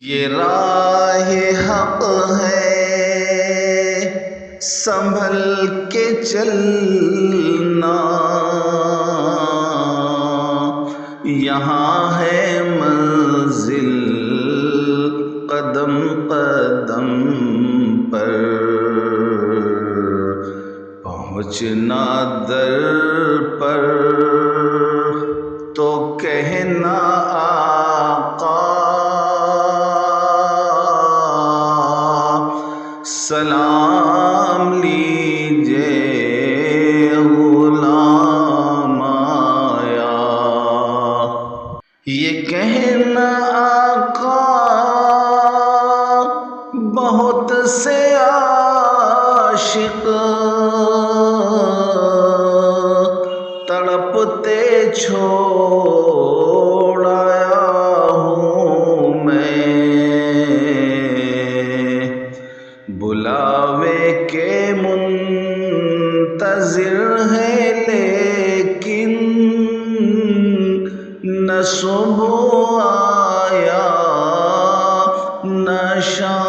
یہ راہ حق ہے سنبھل کے چلنا، یہاں ہے منزل قدم قدم پر، پہنچنا در پر تو کہنا آقا سلام لیجے غلام آیا، یہ کہنا آقا بہت سے عاشق تڑپتے چھوڑ آیا ہوں میں، بلاوے کے منتظر ہے لیکن نہ صبح آیا نہ شام